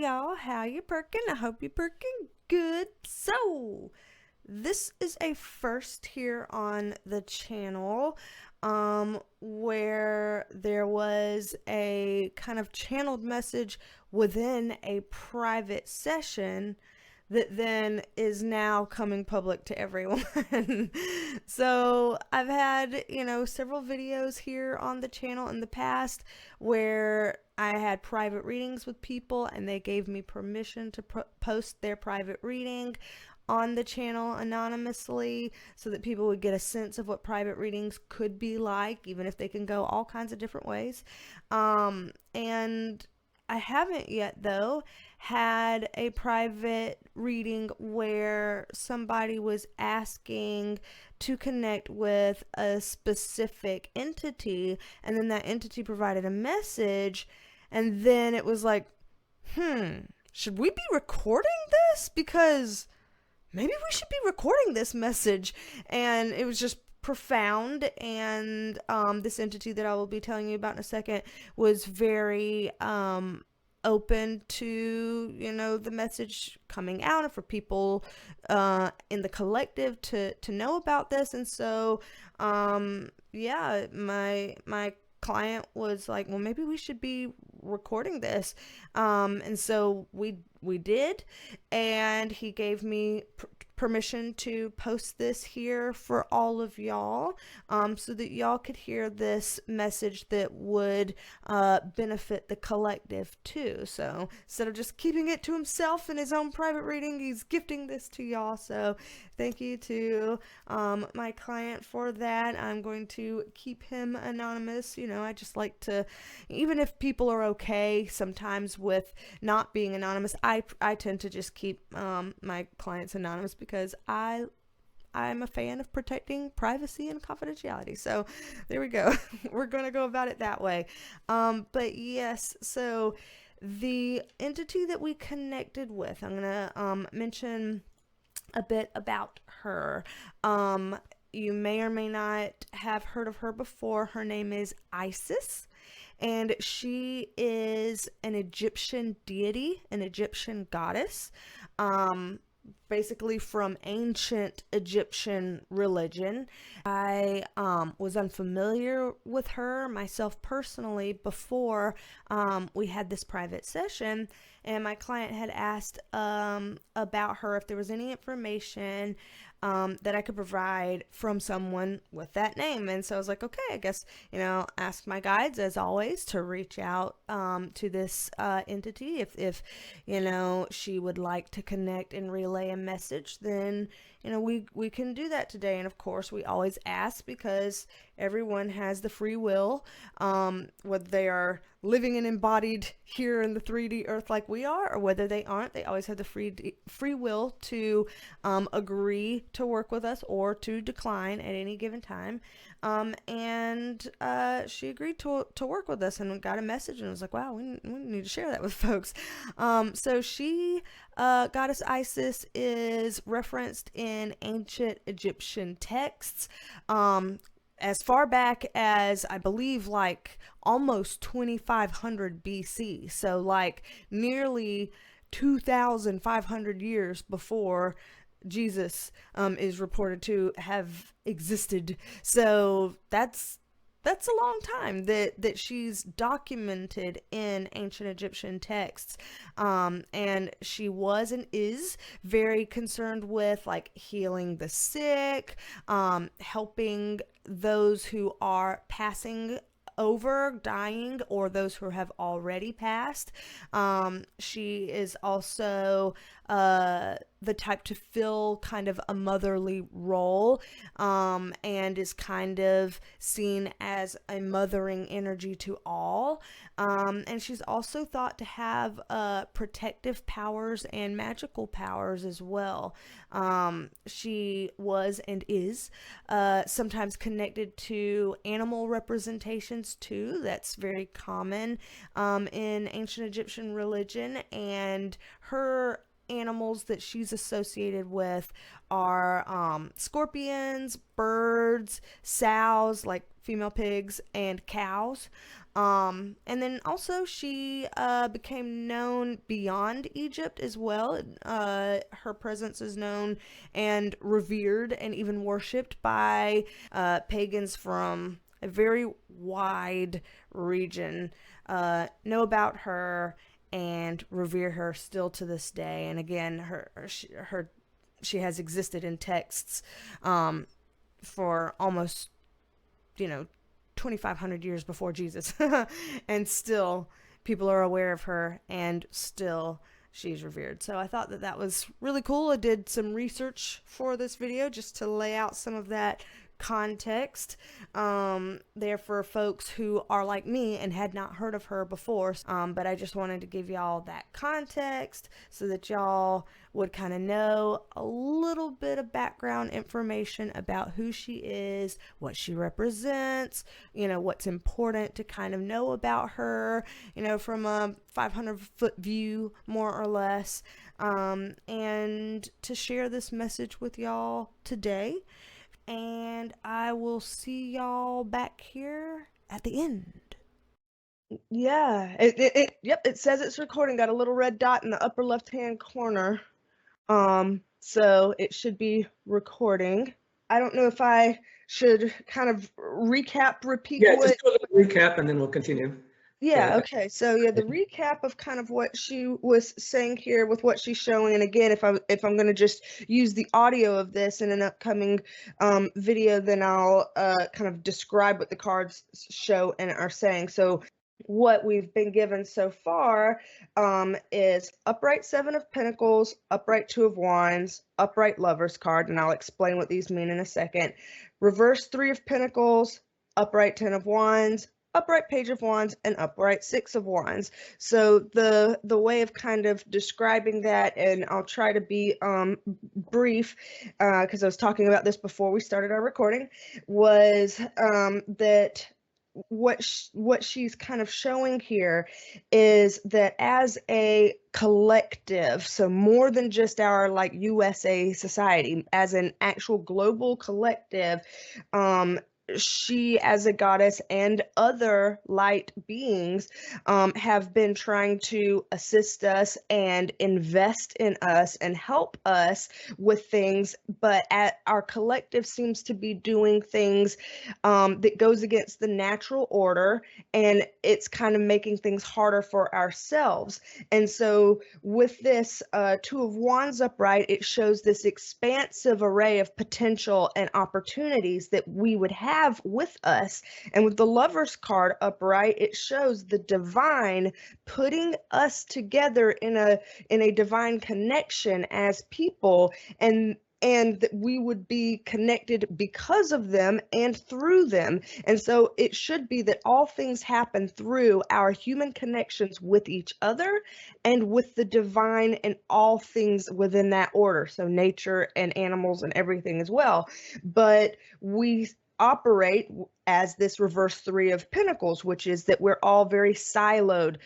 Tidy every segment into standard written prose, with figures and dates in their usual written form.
y'all, how you perking? I hope you're perking good. So this is a first here on the channel, where there was a kind of channeled message within a private session that then is now coming public to everyone. So I've had, several videos here on the channel in the past where I had private readings with people and they gave me permission to post their private reading on the channel anonymously so that people would get a sense of what private readings could be like, even if they can go all kinds of different ways. And I haven't yet, though, had a private reading where somebody was asking to connect with a specific entity, and then that entity provided a message, and then it was like, should we be recording this? Because maybe we should be recording this message. And it was just profound, and this entity that I will be telling you about in a second was very open to the message coming out and for people in the collective to know about this. And so yeah, my client was like, well, maybe we should be recording this, and so we did, and he gave me permission to post this here for all of y'all, so that y'all could hear this message that would benefit the collective too. So instead of just keeping it to himself in his own private reading, he's gifting this to y'all. So thank you to my client for that. I'm going to keep him anonymous. I just like to, even if people are okay sometimes with not being anonymous, I tend to just keep my clients anonymous because I'm a fan of protecting privacy and confidentiality. So there we go. We're going to go about it that way. But yes, so the entity that we connected with, I'm going to mention a bit about her. You may or may not have heard of her before. Her name is Isis, and she is an Egyptian deity, an Egyptian goddess, basically from ancient Egyptian religion. I was unfamiliar with her myself personally before we had this private session, and my client had asked about her, if there was any information that I could provide from someone with that name. And so I was like, okay, I guess, ask my guides as always to reach out to this entity. If she would like to connect and relay a message, then we can do that today. And of course we always ask, because everyone has the free will, whether they are living and embodied here in the 3D earth like we are, or whether they aren't. They always have the free will to agree to work with us or to decline at any given time. And she agreed to work with us and got a message, and was like, wow, we need to share that with folks. So she, goddess Isis, is referenced in ancient Egyptian texts as far back as, I believe, like almost 2500 BC. So like nearly 2,500 years before Jesus is reported to have existed. So that's a long time that she's documented in ancient Egyptian texts. And she was and is very concerned with like healing the sick, helping those who are passing over, dying, or those who have already passed. She is also the type to fill kind of a motherly role, and is kind of seen as a mothering energy to all. And she's also thought to have protective powers and magical powers as well. She was and is sometimes connected to animal representations too. That's very common in ancient Egyptian religion, and her animals that she's associated with are scorpions, birds, sows, like female pigs, and cows. And then also she became known beyond Egypt as well. Her presence is known and revered and even worshipped by pagans from a very wide region. Know about her and revere her still to this day. And again, she has existed in texts for almost, 2,500 years before Jesus. And still people are aware of her, and still she's revered. So I thought that was really cool. I did some research for this video just to lay out some of that context there for folks who are like me and had not heard of her before. But I just wanted to give y'all that context so that y'all would kind of know a little bit of background information about who she is, what she represents, what's important to kind of know about her, from a 500-foot view, more or less, and to share this message with y'all today. And I will see y'all back here at the end. Yeah, it says it's recording. Got a little red dot in the upper left-hand corner. So it should be recording. I don't know if I should kind of repeat. Yeah, just do a little recap and then we'll continue. Yeah, okay. So yeah, the recap of kind of what she was saying here with what she's showing. And again, if I'm going to just use the audio of this in an upcoming video, then I'll kind of describe what the cards show and are saying. So what we've been given so far is upright 7 of Pentacles, upright 2 of Wands, upright Lover's card, and I'll explain what these mean in a second. Reverse 3 of Pentacles, upright 10 of Wands, upright Page of Wands, and upright 6 of Wands. So the way of kind of describing that, and I'll try to be brief because I was talking about this before we started our recording, was that what she's kind of showing here is that as a collective, so more than just our like USA society, as an actual global collective, she as a goddess and other light beings have been trying to assist us and invest in us and help us with things, but our collective seems to be doing things that goes against the natural order, and it's kind of making things harder for ourselves. And so with this 2 of Wands upright, it shows this expansive array of potential and opportunities that we would have with us. And with the Lover's card upright, it shows the divine putting us together in a divine connection as people, and that we would be connected because of them and through them. And so it should be that all things happen through our human connections with each other and with the divine and all things within that order. So nature and animals and everything as well. But we operate as this reverse 3 of Pentacles, which is that we're all very siloed.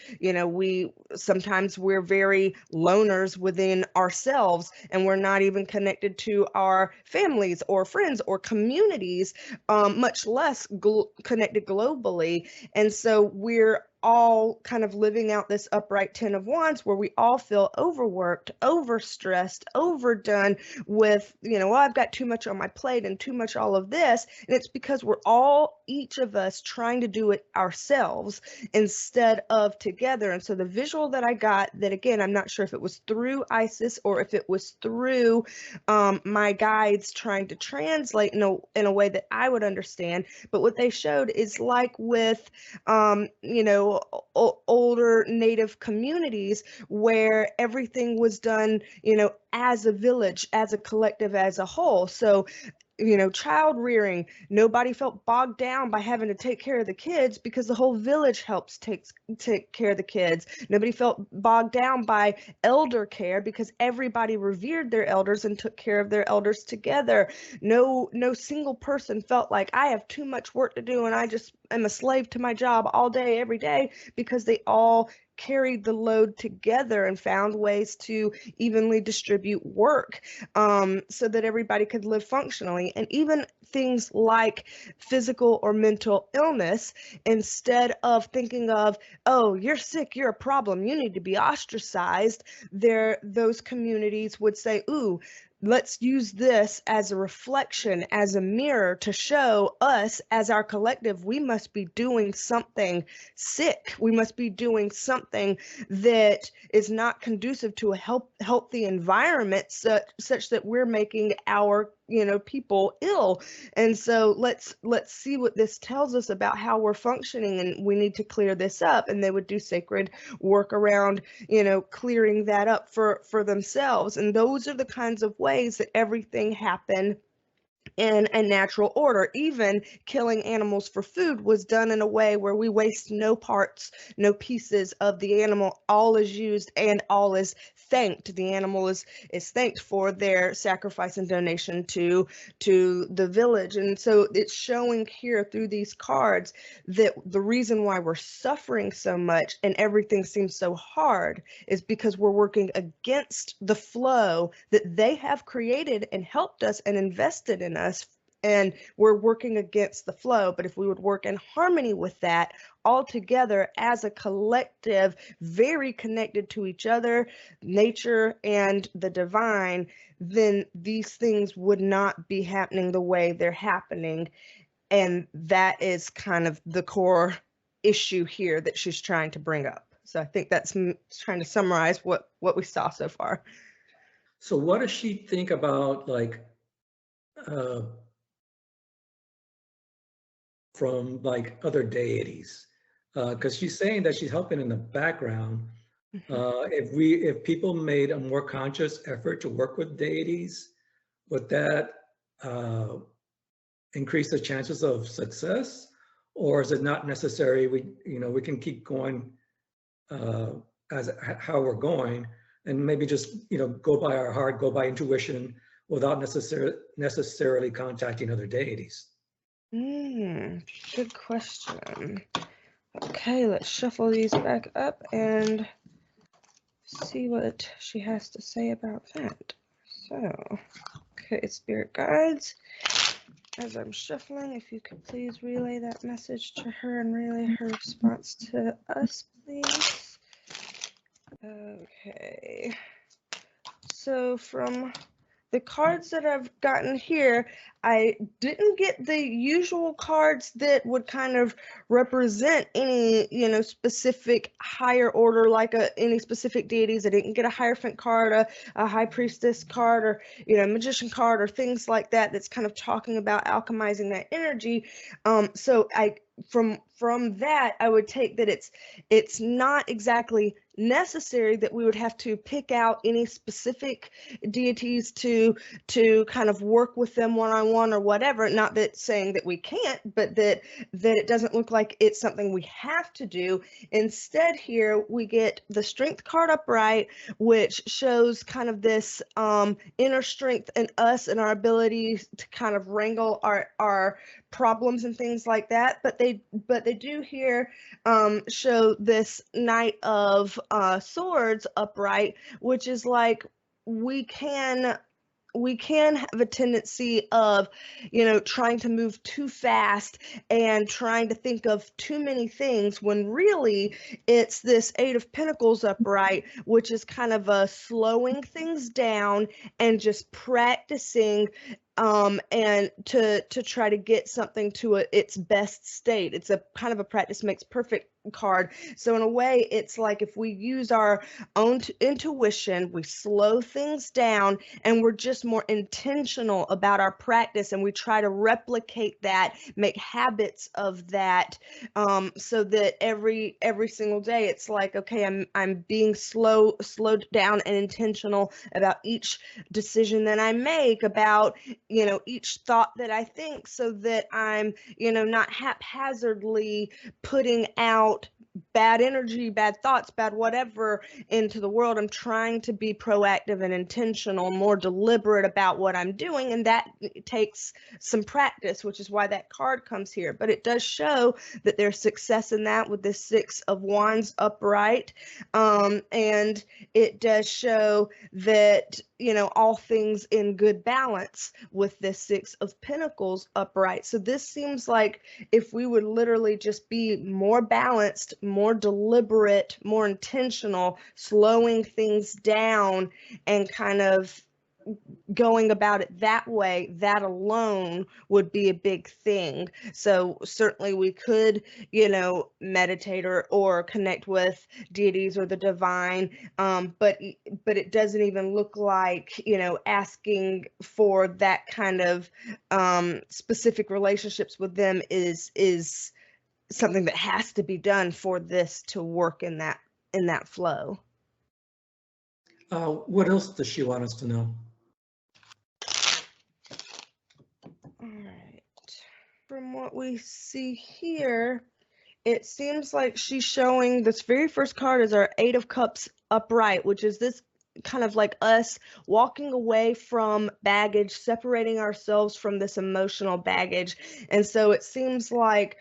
Sometimes we're very loners within ourselves, and we're not even connected to our families or friends or communities, much less connected globally. And so we're all kind of living out this upright 10 of Wands where we all feel overworked, overstressed, overdone with, well, I've got too much on my plate and too much all of this. And it's because we're all, each of us, trying to do it ourselves instead of together. And so the visual that I got, that again, I'm not sure if it was through Isis or if it was through my guides trying to translate in a way that I would understand. But what they showed is like with, older native communities where everything was done, as a village, as a collective, as a whole. So child rearing, nobody felt bogged down by having to take care of the kids because the whole village helps take care of the kids. Nobody felt bogged down by elder care because everybody revered their elders and took care of their elders together. No single person felt like I have too much work to do and I just am a slave to my job all day, every day, because they all carried the load together and found ways to evenly distribute work, so that everybody could live functionally. And even things like physical or mental illness, instead of thinking of, oh, you're sick, you're a problem, you need to be ostracized, those communities would say, ooh, let's use this as a reflection, as a mirror to show us as our collective, we must be doing something sick. We must be doing something that is not conducive to a healthy environment, such that we're making our people ill. And so let's see what this tells us about how we're functioning, and we need to clear this up. And they would do sacred work around clearing that up for themselves. And those are the kinds of ways that everything happened in a natural order. Even killing animals for food was done in a way where we waste no parts, no pieces of the animal. All is used and all is thanked. The animal is thanked for their sacrifice and donation to the village. And so it's showing here through these cards that the reason why we're suffering so much and everything seems so hard is because we're working against the flow that they have created and helped us and invested in us, and we're working against the flow. But if we would work in harmony with that, all together as a collective, very connected to each other, nature and the divine, then these things would not be happening the way they're happening. And that is kind of the core issue here that she's trying to bring up. So I think that's trying to summarize what we saw so far. So what does she think about, like, from like other deities? Because she's saying that she's helping in the background. If people made a more conscious effort to work with deities, would that increase the chances of success, or is it not necessary? We can keep going as how we're going, and maybe just go by our heart, go by intuition, without necessarily contacting other deities. Good question. Okay, let's shuffle these back up and see what she has to say about that. So, okay, spirit guides, as I'm shuffling, if you could please relay that message to her and relay her response to us, please. Okay, so from the cards that I've gotten here, I didn't get the usual cards that would kind of represent any, specific higher order, like any specific deities. I didn't get a Hierophant card, a High Priestess card, or, Magician card, or things like that that's kind of talking about alchemizing that energy. So from that, I would take that it's not exactly necessary that we would have to pick out any specific deities to kind of work with them one-on-one or whatever. Not that saying that we can't, but that it doesn't look like it's something we have to do. Instead, here we get the Strength card upright, which shows kind of this inner strength in us and our ability to kind of wrangle our problems and things like that. But they do here show this Knight of Swords upright, which is like we can have a tendency of, trying to move too fast and trying to think of too many things, when really it's this Eight of Pentacles upright, which is kind of slowing things down and just practicing and to try to get something to its best state. It's a kind of a practice makes perfect card. So in a way, it's like if we use our own intuition, we slow things down and we're just more intentional about our practice, and we try to replicate that, make habits of that, so that every single day it's like, okay, I'm being slowed down and intentional about each decision that I make, about each thought that I think, so that I'm not haphazardly putting out bad energy, bad thoughts, bad whatever into the world. I'm trying to be proactive and intentional, more deliberate about what I'm doing, and that takes some practice, which is why that card comes here. But it does show that there's success in that with the Six of Wands upright, and it does show that, you know, all things in good balance with this Six of Pentacles upright. So this seems like if we would literally just be more balanced, more deliberate, more intentional, slowing things down and kind of going about it that way, that alone would be a big thing. So certainly we could, you know, meditate or connect with deities or the divine, but it doesn't even look like, you know, asking for that kind of specific relationships with them is something that has to be done for this to work in that flow. What else does she want us to know? All right. From what we see here, it seems like she's showing this very first card is our Eight of Cups upright, which is this kind of like us walking away from baggage, separating ourselves from this emotional baggage. And so it seems like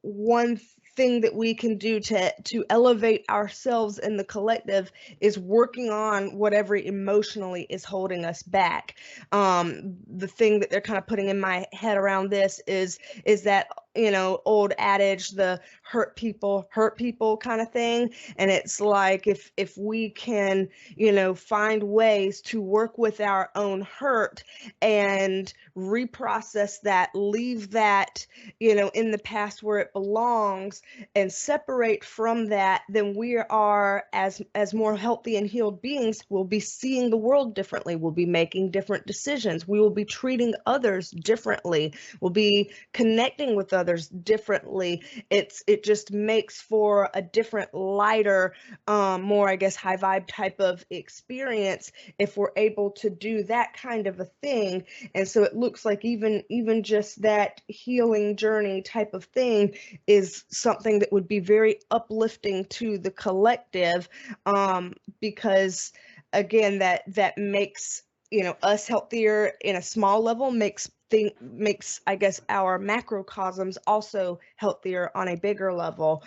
one thing that we can do to elevate ourselves in the collective is working on whatever emotionally is holding us back. The thing that they're kind of putting in my head around this is that, you know, old adage, the hurt people kind of thing. And it's like if we can, you know, find ways to work with our own hurt and reprocess that, leave that, you know, in the past where it belongs, and separate from that, then we are, as more healthy and healed beings, will be seeing the world differently. We'll be making different decisions. We will be treating others differently. We'll be connecting with others differently. It just makes for a different, lighter, more, I guess, high vibe type of experience if we're able to do that kind of a thing. And so it looks like even just that healing journey type of thing is something that would be very uplifting to the collective, because again, that makes, you know, us healthier in a small level, makes I guess our macrocosms also healthier on a bigger level,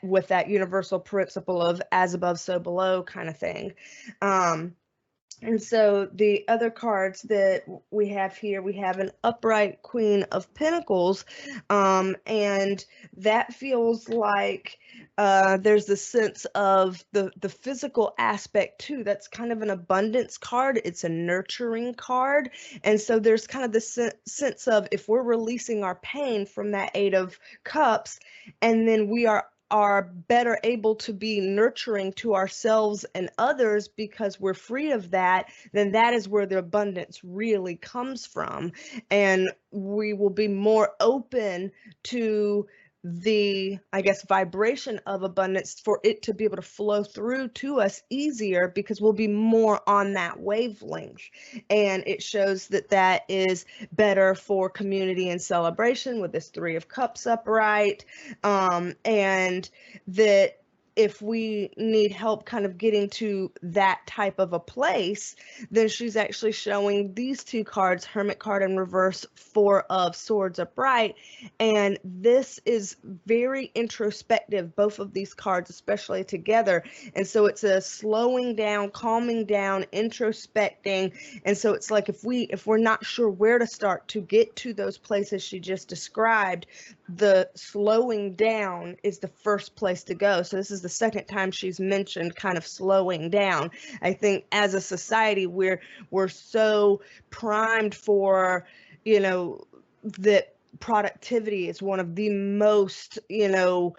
with that universal principle of as above so below kind of thing. And so the other cards that we have here, we have an upright Queen of Pentacles, and that feels like there's a sense of the physical aspect too. That's kind of an abundance card. It's a nurturing card. And so there's kind of this sense of, if we're releasing our pain from that Eight of Cups, and then we are better able to be nurturing to ourselves and others because we're free of that, then that is where the abundance really comes from. And we will be more open to the, I guess, vibration of abundance for it to be able to flow through to us easier, because we'll be more on that wavelength. And it shows that that is better for community and celebration with this Three of Cups upright, and that if we need help kind of getting to that type of a place, then she's actually showing these two cards, Hermit card in reverse, Four of Swords upright. And this is very introspective, both of these cards, especially together. And so it's a slowing down, calming down, introspecting. And so it's like if we're not sure where to start to get to those places she just described, the slowing down is the first place to go. So this is the second time she's mentioned kind of slowing down. I think as a society, we're so primed for, you know, that productivity is one of the most, you know,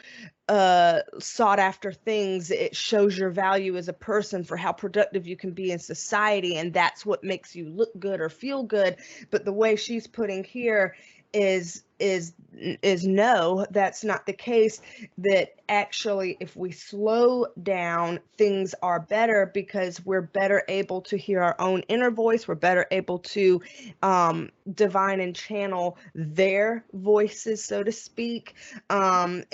sought after things. It shows your value as a person for how productive you can be in society, and that's what makes you look good or feel good. But the way she's putting here is is no, that's not the case. That actually, if we slow down, things are better because we're better able to hear our own inner voice. We're better able to divine and channel their voices, so to speak. And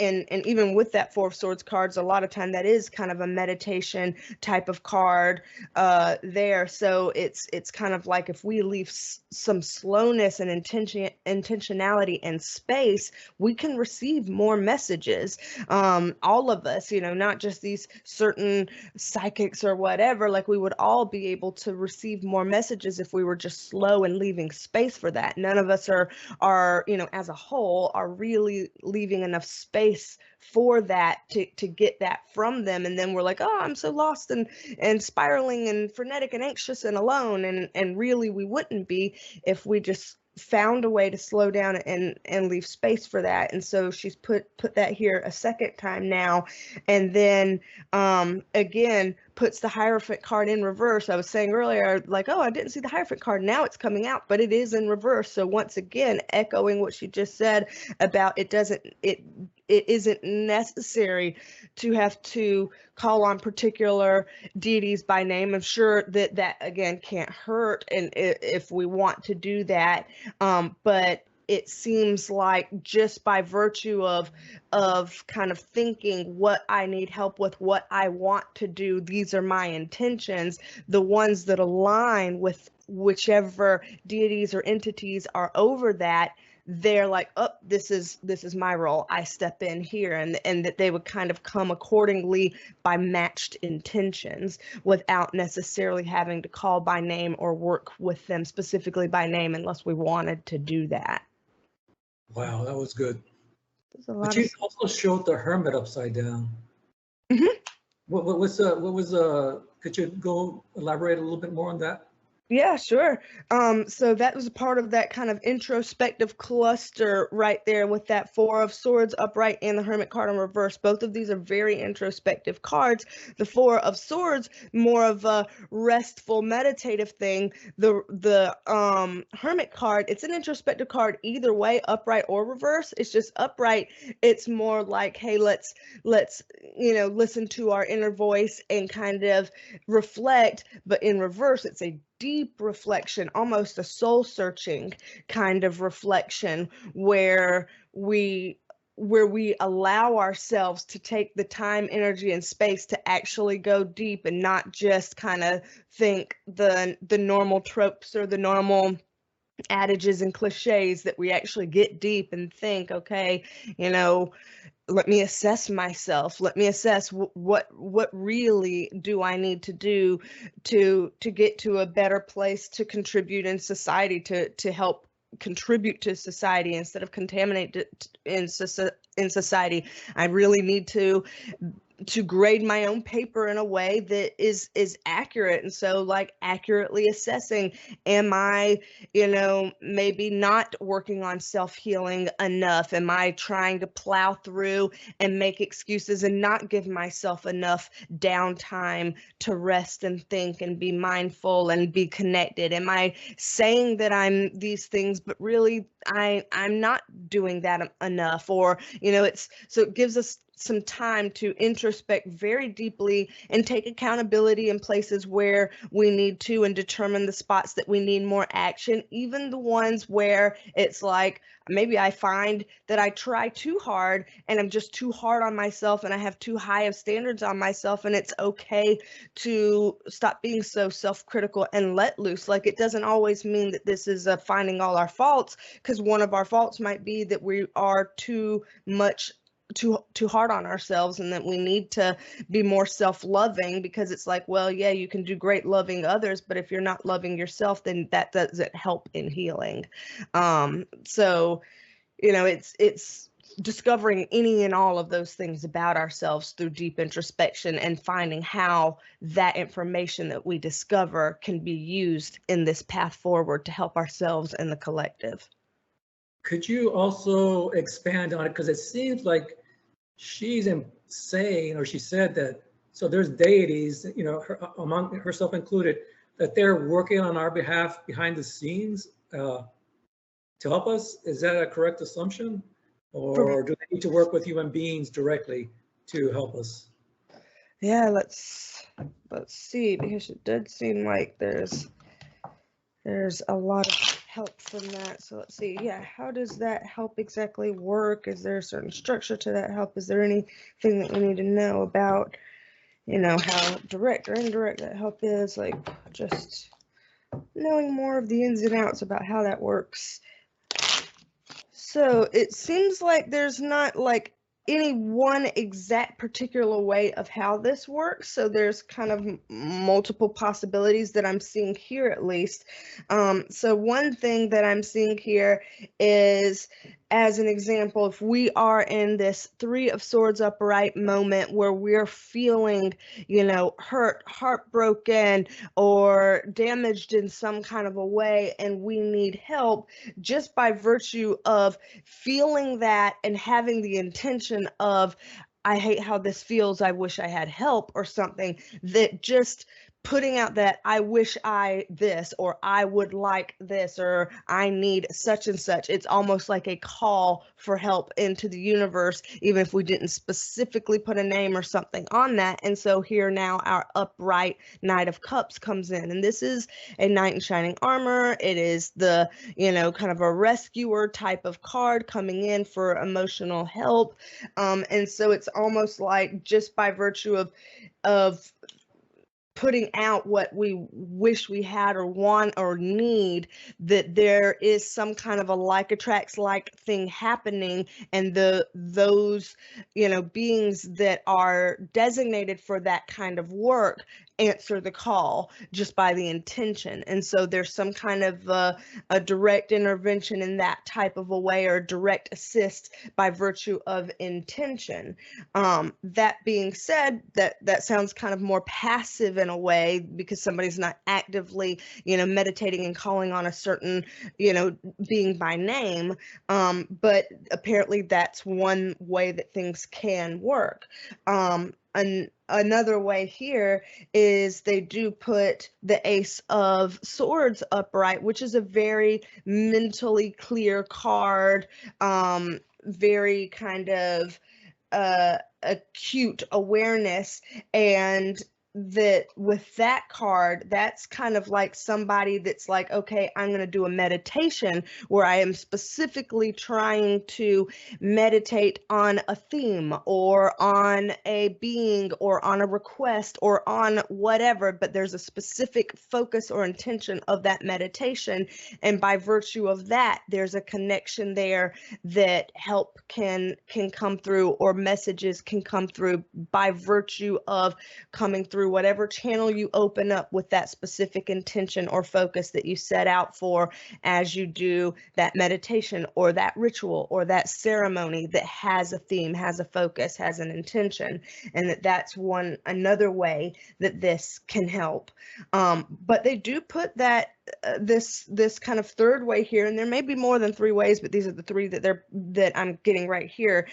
even with that Four of Swords cards, a lot of time that is kind of a meditation type of card there. So it's kind of like if we leave some slowness and intentionality and space, we can receive more messages. All of us, not just these certain psychics or whatever, like we would all be able to receive more messages if we were just slow and leaving space for that. None of us are as a whole are really leaving enough space for that to get that from them. And then we're like, oh, I'm so lost and spiraling and frenetic and anxious and alone. And really we wouldn't be if we just found a way to slow down and leave space for that. And so she's put that here a second time now. And then again puts the Hierophant card in reverse. I was saying earlier, like, oh, I didn't see the Hierophant card. Now it's coming out, but it is in reverse. So once again, echoing what she just said about it isn't necessary to have to call on particular deities by name. I'm sure that again can't hurt, and if we want to do that, but it seems like just by virtue of kind of thinking what I need help with, what I want to do, these are my intentions, the ones that align with whichever deities or entities are over that, they're like, oh, this is my role, I step in here, and that they would kind of come accordingly by matched intentions without necessarily having to call by name or work with them specifically by name unless we wanted to do that. Wow, that was good. But you also showed the Hermit upside down. Mm-hmm. What was could you go elaborate a little bit more on that? Yeah, sure. So that was a part of that kind of introspective cluster right there with that Four of Swords upright and the Hermit card in reverse. Both of these are very introspective cards. The Four of Swords, more of a restful, meditative thing. The Hermit card, it's an introspective card either way, upright or reverse. It's just upright. It's more like, hey, let's listen to our inner voice and kind of reflect. But in reverse, it's a deep reflection, almost a soul searching kind of reflection where we allow ourselves to take the time, energy, and space to actually go deep and not just kind of think the normal tropes or the normal adages and cliches, that we actually get deep and think, okay, let me assess myself. Let me assess what really do I need to do to get to a better place to contribute in society, to help contribute to society instead of contaminate in society. I really need to grade my own paper in a way that is accurate. And so, like, accurately assessing, am I, maybe not working on self-healing enough? Am I trying to plow through and make excuses and not give myself enough downtime to rest and think and be mindful and be connected? Am I saying that I'm these things, but really I'm not doing that enough? Or, so it gives us some time to introspect very deeply and take accountability in places where we need to, and determine the spots that we need more action, even the ones where it's like, maybe I find that I try too hard and I'm just too hard on myself and I have too high of standards on myself, and it's okay to stop being so self-critical and let loose. Like, it doesn't always mean that this is finding all our faults, because one of our faults might be that we are too hard on ourselves, and that we need to be more self-loving, because it's like, well, yeah, you can do great loving others, but if you're not loving yourself, then that doesn't help in healing. So it's discovering any and all of those things about ourselves through deep introspection, and finding how that information that we discover can be used in this path forward to help ourselves and the collective. Could you also expand on it? Because it seems like she's saying, or she said that, so there's deities, among herself included, that they're working on our behalf behind the scenes. to help us. Is that a correct assumption? Or do they need to work with human beings directly to help us? Yeah, let's see, because it did seem like there's a lot of help from that. So let's see. Yeah, how does that help exactly work? Is there a certain structure to that help? Is there anything that we need to know about, how direct or indirect that help is? Like, just knowing more of the ins and outs about how that works. So it seems like there's not like any one exact particular way of how this works. So there's kind of multiple possibilities that I'm seeing here, at least. So one thing that I'm seeing here is, as an example, if we are in this Three of Swords upright moment where we're feeling, hurt, heartbroken, or damaged in some kind of a way, and we need help, just by virtue of feeling that and having the intention of, I hate how this feels, I wish I had help, or something, that just putting out that I wish I this, or I would like this, or I need such and such. It's almost like a call for help into the universe, even if we didn't specifically put a name or something on that. And so here now our upright Knight of Cups comes in, and this is a knight in shining armor. It is the, kind of a rescuer type of card coming in for emotional help. And so it's almost like, just by virtue of putting out what we wish we had or want or need, that there is some kind of a like attracts like thing happening, and those beings that are designated for that kind of work answer the call just by the intention. And so there's some kind of a direct intervention in that type of a way, or direct assist by virtue of intention. That being said, that sounds kind of more passive in a way, because somebody's not actively, meditating and calling on a certain, being by name. But apparently that's one way that things can work. Another way here is they do put the Ace of Swords upright, which is a very mentally clear card, very kind of acute awareness. And that with that card, that's kind of like somebody that's like, okay, I'm going to do a meditation where I am specifically trying to meditate on a theme, or on a being, or on a request, or on whatever, but there's a specific focus or intention of that meditation. And by virtue of that, there's a connection there that help can come through, or messages can come through by virtue of coming through whatever channel you open up with that specific intention or focus that you set out for as you do that meditation, or that ritual, or that ceremony that has a theme, has a focus, has an intention. And that's another way that this can help. But they do put that this kind of third way here, and there may be more than three ways, but these are the three that I'm getting right here,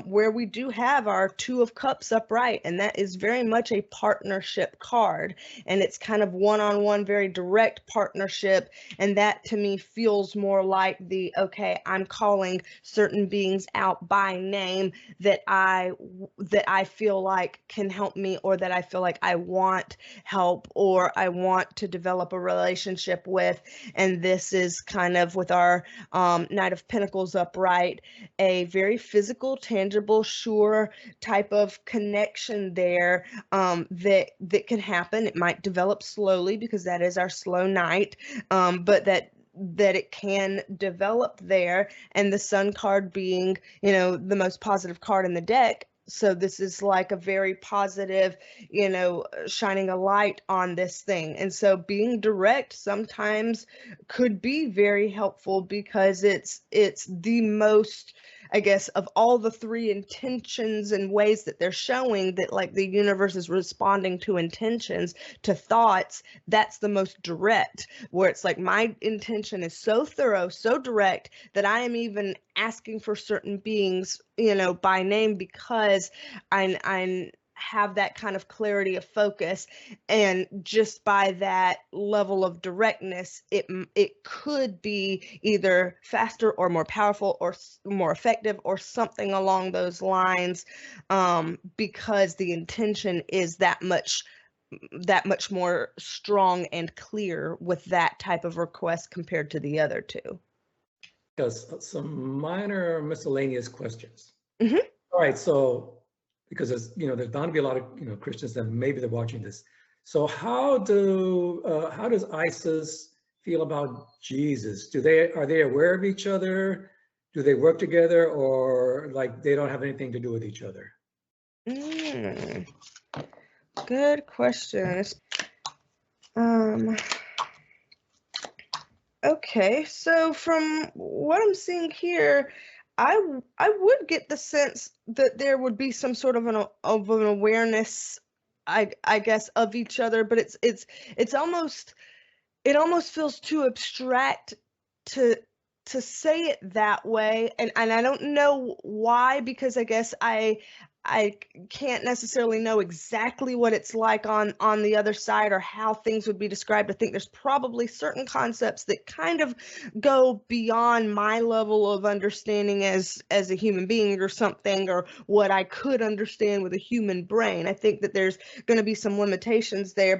where we do have our Two of Cups upright, and that is very much a partnership card, and it's kind of one-on-one, very direct partnership. And that to me feels more like okay, I'm calling certain beings out by name that I feel like can help me, or that I feel like I want help, or I want to develop a relationship with. And this is kind of, with our Knight of Pentacles upright, a very physical, tangible, sure type of connection there, that can happen. It might develop slowly, because that is our slow knight, but that it can develop there. And the Sun card being, the most positive card in the deck. So this is like a very positive, shining a light on this thing. And so being direct sometimes could be very helpful, because it's the most, I guess, of all the three intentions and ways that they're showing that, like, the universe is responding to intentions, to thoughts, that's the most direct, where it's like, my intention is so thorough, so direct, that I am even asking for certain beings, by name, because I'm have that kind of clarity of focus, and just by that level of directness, it could be either faster or more powerful or more effective or something along those lines, because the intention is that much more strong and clear with that type of request compared to the other two. Yes, some minor miscellaneous questions. Mhm. All right, so because there's bound to be a lot of Christians that maybe they're watching this. So how does ISIS feel about Jesus? Are they aware of each other? Do they work together, or like they don't have anything to do with each other? Good question. Okay, so from what I'm seeing here, I would get the sense that there would be some sort of an awareness, I guess, of each other, but it's almost, it almost feels too abstract to say it that way, and I don't know why, because I guess I can't necessarily know exactly what it's like on the other side or how things would be described. I think there's probably certain concepts that kind of go beyond my level of understanding as a human being or something, or what I could understand with a human brain. I think that there's going to be some limitations there,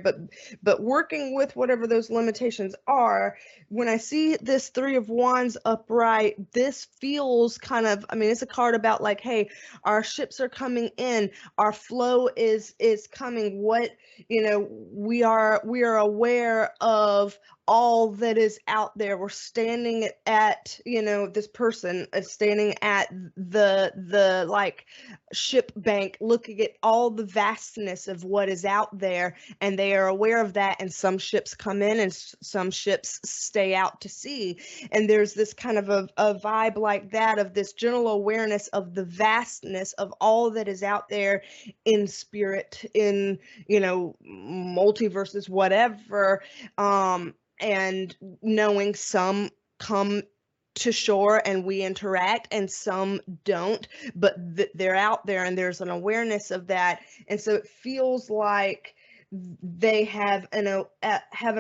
but working with whatever those limitations are, when I see this Three of Wands upright, this feels kind of, I mean, it's a card about like, hey, our ships are coming in, our flow is coming, what, we are aware of all that is out there. We're standing at, this person is standing at the like ship bank, looking at all the vastness of what is out there, and they are aware of that, and some ships come in and some ships stay out to sea, and there's this kind of a vibe like that, of this general awareness of the vastness of all that is out there in spirit, in multiverses, whatever, and knowing some come to shore and we interact and some don't, but they're out there and there's an awareness of that, and so it feels like they have an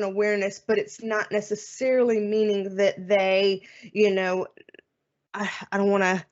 awareness, but it's not necessarily meaning that they, I don't want to,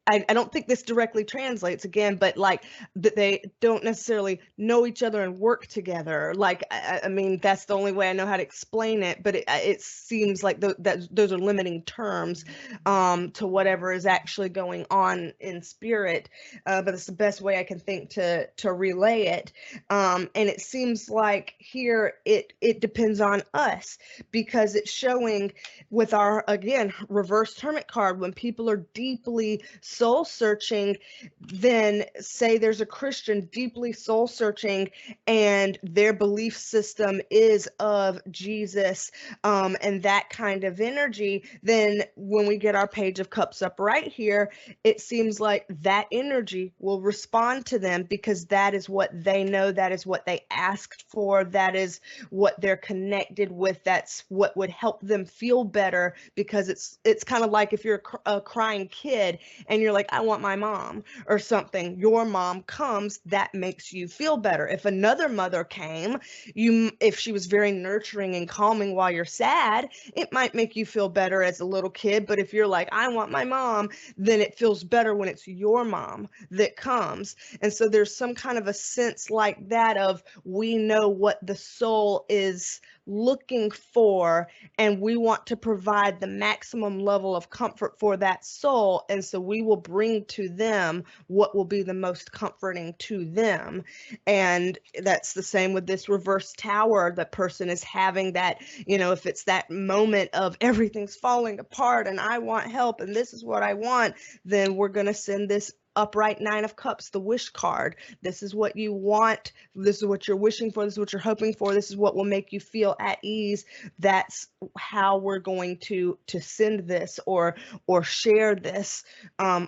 I don't think this directly translates again, but like that they don't necessarily know each other and work together. Like, I mean, that's the only way I know how to explain it, but it seems like that those are limiting terms to whatever is actually going on in spirit. But it's the best way I can think to relay it. And it seems like here it depends on us, because it's showing with our, again, reverse hermit card, when people are deeply soul searching, then say there's a Christian deeply soul searching and their belief system is of Jesus, and that kind of energy, then when we get our Page of Cups up right here, it seems like that energy will respond to them, because that is what they know, that is what they asked for, that is what they're connected with, that's what would help them feel better, because it's kind of like if you're a crying kid and you're like, I want my mom or something, your mom comes, that makes you feel better. If another mother came, if she was very nurturing and calming while you're sad, it might make you feel better as a little kid. But if you're like, I want my mom, then it feels better when it's your mom that comes. And so there's some kind of a sense like that of, we know what the soul is looking for, and we want to provide the maximum level of comfort for that soul, and so we will bring to them what will be the most comforting to them. And that's the same with this reverse tower. The person is having that, if it's that moment of everything's falling apart and I want help and this is what I want, then we're going to send this upright Nine of Cups, the wish card. This is what you want. This is what you're wishing for. This is what you're hoping for. This is what will make you feel at ease. That's how we're going to send this or share this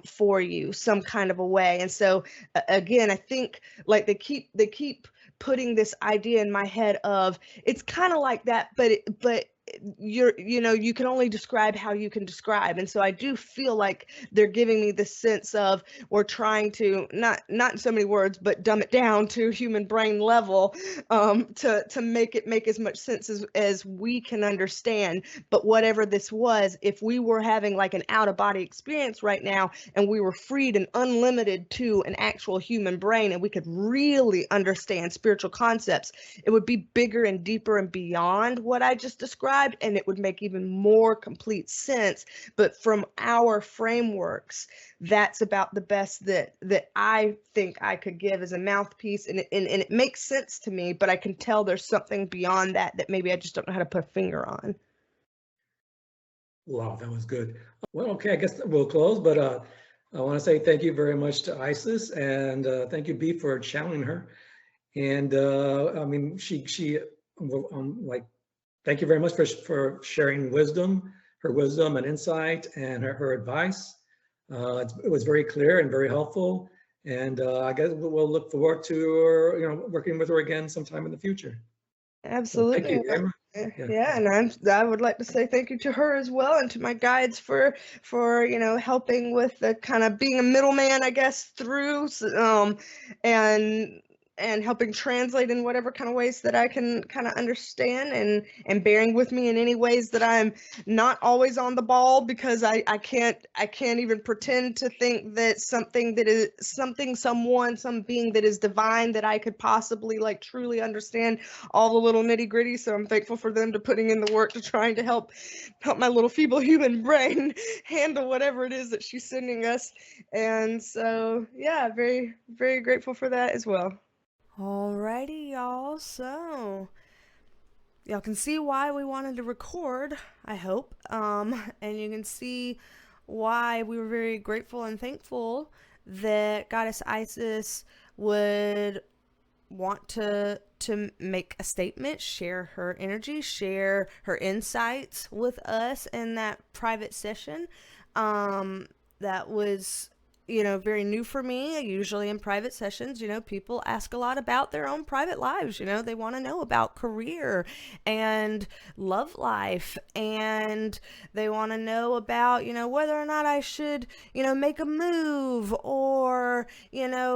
for you some kind of a way. And so again, I think like they keep putting this idea in my head of, it's kind of like that, but you can only describe how you can describe. And so I do feel like they're giving me this sense of, we're trying to not in so many words, but dumb it down to human brain level, to make it make as much sense as we can understand. But whatever this was, if we were having like an out of body experience right now, and we were freed and unlimited to an actual human brain, and we could really understand spiritual concepts, it would be bigger and deeper and beyond what I just described, and it would make even more complete sense. But from our frameworks, that's about the best that I think I could give as a mouthpiece, and it makes sense to me, but I can tell there's something beyond that that maybe I just don't know how to put a finger on. Wow, that was good. Well, okay, I guess we'll close, but I want to say thank you very much to Isis, and thank you, B, for channeling her. And I mean, she like, thank you very much for sharing her wisdom and insight and her advice. It was very clear and very helpful. And I guess we'll look forward to her, working with her again sometime in the future. Absolutely. So thank you very much. Yeah, and I would like to say thank you to her as well, and to my guides for helping with the kind of being a middleman, I guess, through and helping translate in whatever kind of ways that I can kind of understand, and bearing with me in any ways that I'm not always on the ball, because I can't even pretend to think that some being that is divine, that I could possibly like truly understand all the little nitty gritty. So I'm thankful for them to putting in the work to trying to help my little feeble human brain handle whatever it is that she's sending us. And so, yeah, very, very grateful for that as well. Alrighty, y'all. So y'all can see why we wanted to record, I hope. And you can see why we were very grateful and thankful that Goddess Isis would want to make a statement, share her energy, share her insights with us in that private session. That was very new for me. Usually in private sessions, people ask a lot about their own private lives. They want to know about career and love life, and they want to know about, whether or not I should, make a move, or,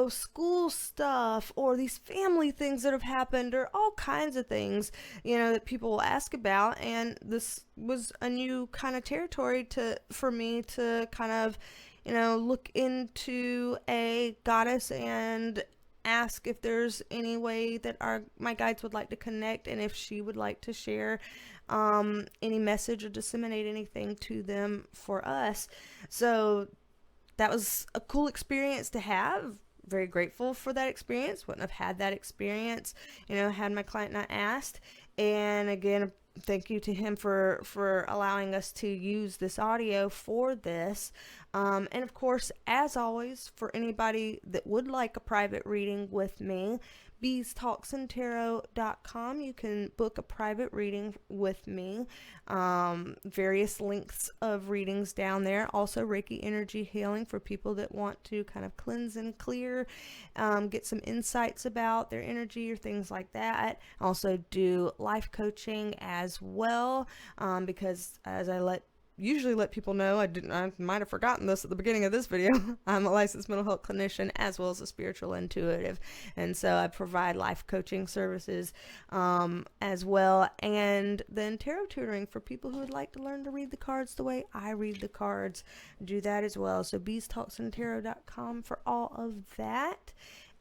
school stuff, or these family things that have happened, or all kinds of things, that people will ask about. And this was a new kind of territory for me to kind of look into a goddess and ask if there's any way that my guides would like to connect, and if she would like to share any message or disseminate anything to them for us. So that was a cool experience to have. Very grateful for that experience. Wouldn't have had that experience, had my client not asked. And again, thank you to him for allowing us to use this audio for this. And of course, as always, for anybody that would like a private reading with me, BeasTalksAndTarot.com. You can book a private reading with me. Various lengths of readings down there. Also, Reiki Energy Healing for people that want to kind of cleanse and clear, get some insights about their energy or things like that. Also do life coaching as well, because as I usually let people know, I might have forgotten this at the beginning of this video. I'm a licensed mental health clinician as well as a spiritual intuitive, and so I provide life coaching services as well, and then tarot tutoring for people who would like to learn to read the cards the way I read the cards. Do that as well. So BeasTalksAndTarot.com for all of that.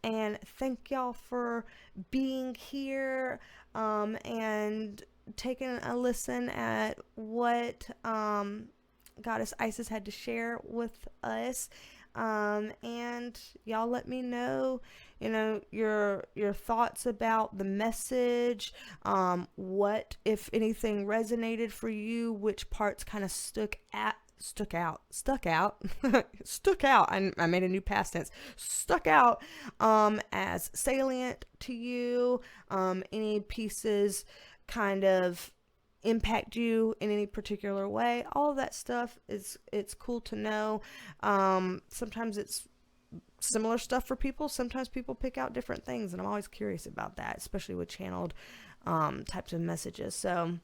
And thank y'all for being here and taking a listen at what Goddess Isis had to share with us. And y'all let me know, your thoughts about the message, what, if anything, resonated for you, which parts kind of stuck out. I made a new past tense. Stuck out as salient to you. Any pieces kind of impact you in any particular way. All of that stuff it's cool to know. Sometimes it's similar stuff for people. Sometimes people pick out different things, and I'm always curious about that, especially with channeled types of messages. So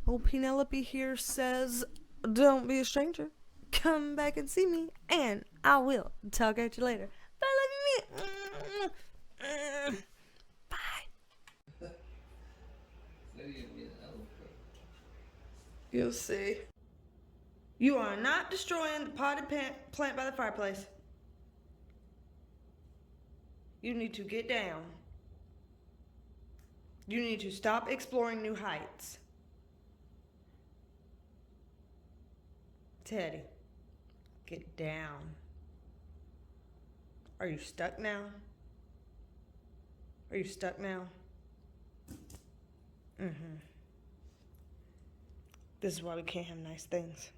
Old Penelope here says, don't be a stranger. Come back and see me, and I will talk at you later. Bye, love you. Bye. You'll see. You are not destroying the potted plant by the fireplace. You need to get down. You need to stop exploring new heights. Teddy, get down. Are you stuck now? Are you stuck now? This is why we can't have nice things.